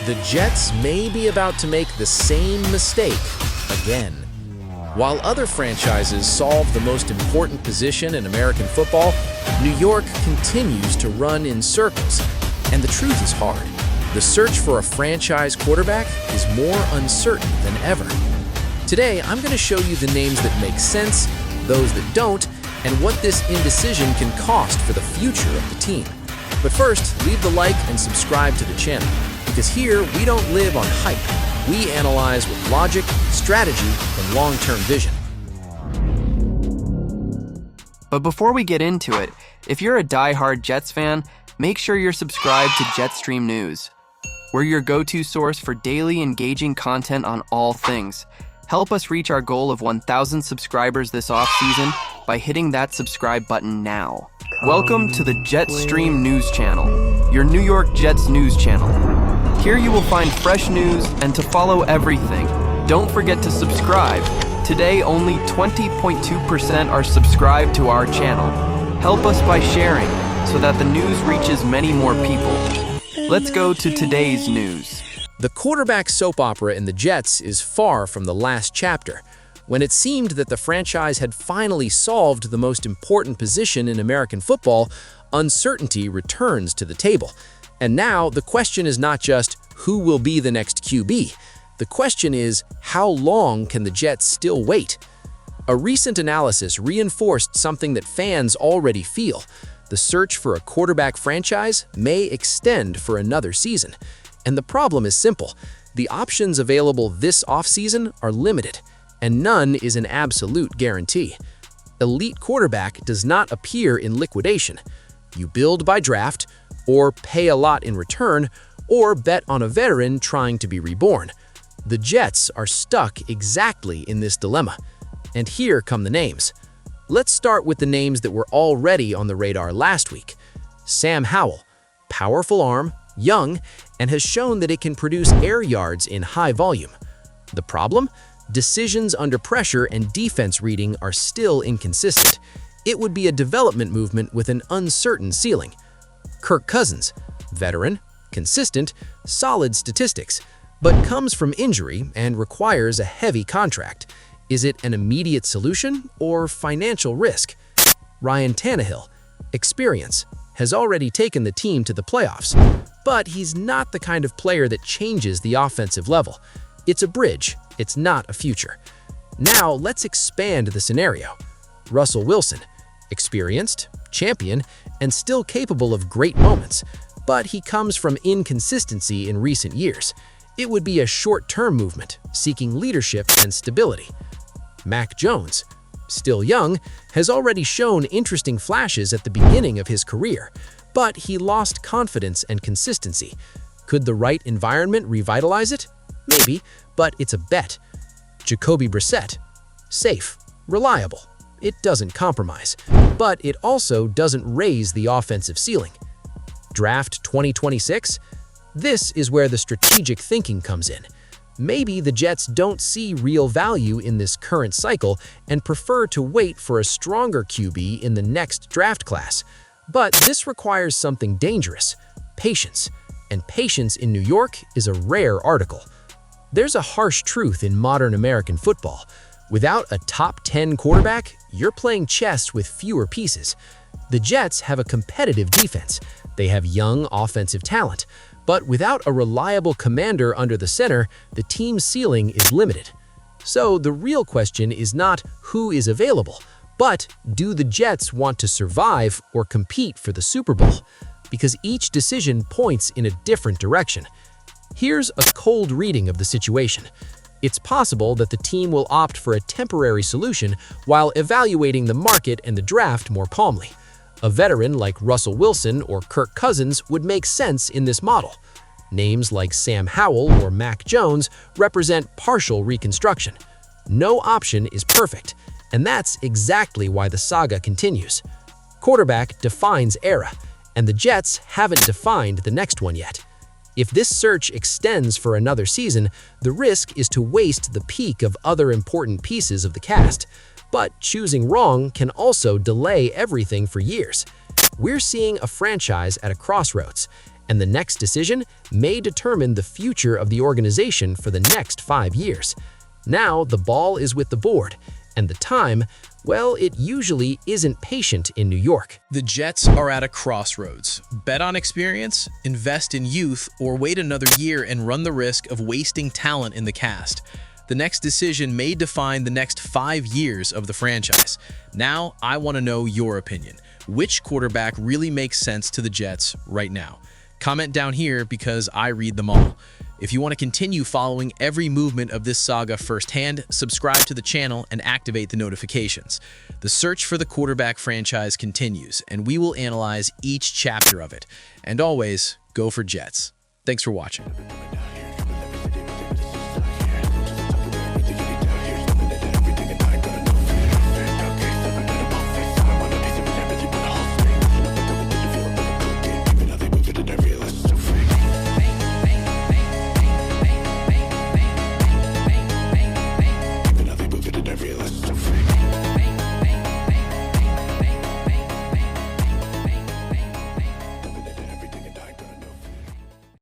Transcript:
The Jets may be about to make the same mistake again. While other franchises solve the most important position in American football, New York continues to run in circles. And the truth is hard. The search for a franchise quarterback is more uncertain than ever. Today, I'm going to show you the names that make sense, those that don't, and what this indecision can cost for the future of the team. But first, leave the like and subscribe to the channel, because here we don't live on hype. We analyze with logic, strategy, and long-term vision. But before we get into it, if you're a die-hard Jets fan, make sure you're subscribed to Jetstream News. We're your go-to source for daily engaging content on all things. Help us reach our goal of 1,000 subscribers this off-season by hitting that subscribe button now. Welcome to the Jetstream News Channel, your New York Jets news channel. Here you will find fresh news, and to follow everything, don't forget to subscribe. Today, only 20.2% are subscribed to our channel. Help us by sharing so that the news reaches many more people. Let's go to today's news. The quarterback soap opera in the Jets is far from the last chapter. When it seemed that the franchise had finally solved the most important position in American football, uncertainty returns to the table. And now the question is not just who will be the next QB. The question is, how long can the Jets still wait? A recent analysis reinforced something that fans already feel. The search for a quarterback franchise may extend for another season. And the problem is simple. The options available this offseason are limited, and none is an absolute guarantee. Elite quarterback does not appear in liquidation. You build by draft, or pay a lot in return, or bet on a veteran trying to be reborn. The Jets are stuck exactly in this dilemma. And here come the names. Let's start with the names that were already on the radar last week. Sam Howell, powerful arm, young, and has shown that it can produce air yards in high volume. The problem? Decisions under pressure and defense reading are still inconsistent. It would be a development movement with an uncertain ceiling. Kirk Cousins, veteran, consistent, solid statistics, but comes from injury and requires a heavy contract. Is it an immediate solution or financial risk? Ryan Tannehill, experience, has already taken the team to the playoffs, but he's not the kind of player that changes the offensive level. It's a bridge, it's not a future. Now let's expand the scenario. Russell Wilson, experienced, champion, and still capable of great moments, but he comes from inconsistency in recent years. It would be a short-term movement, seeking leadership and stability. Mac Jones, still young, has already shown interesting flashes at the beginning of his career, but he lost confidence and consistency. Could the right environment revitalize it? Maybe, but it's a bet. Jacoby Brissett, safe, reliable. It doesn't compromise, but it also doesn't raise the offensive ceiling. Draft 2026? This is where the strategic thinking comes in. Maybe the Jets don't see real value in this current cycle and prefer to wait for a stronger QB in the next draft class. But this requires something dangerous, patience. And patience in New York is a rare article. There's a harsh truth in modern American football. Without a top 10 quarterback, you're playing chess with fewer pieces. The Jets have a competitive defense. They have young offensive talent. But without a reliable commander under the center, the team's ceiling is limited. So the real question is not who is available, but do the Jets want to survive or compete for the Super Bowl? Because each decision points in a different direction. Here's a cold reading of the situation. It's possible that the team will opt for a temporary solution while evaluating the market and the draft more calmly. A veteran like Russell Wilson or Kirk Cousins would make sense in this model. Names like Sam Howell or Mac Jones represent partial reconstruction. No option is perfect, and that's exactly why the saga continues. Quarterback defines era, and the Jets haven't defined the next one yet. If this search extends for another season, the risk is to waste the peak of other important pieces of the cast. But choosing wrong can also delay everything for years. We're seeing a franchise at a crossroads, and the next decision may determine the future of the organization for the next 5 years. Now, the ball is with the board, and the time, well, it usually isn't patient in New York. The Jets are at a crossroads. Bet on experience, invest in youth, or wait another year and run the risk of wasting talent in the cast. The next decision may define the next 5 years of the franchise. Now, I want to know your opinion. Which quarterback really makes sense to the Jets right now? Comment down here because I read them all. If you want to continue following every movement of this saga firsthand, subscribe to the channel and activate the notifications. The search for the quarterback franchise continues, and we will analyze each chapter of it. And always, go for Jets. Thanks for watching.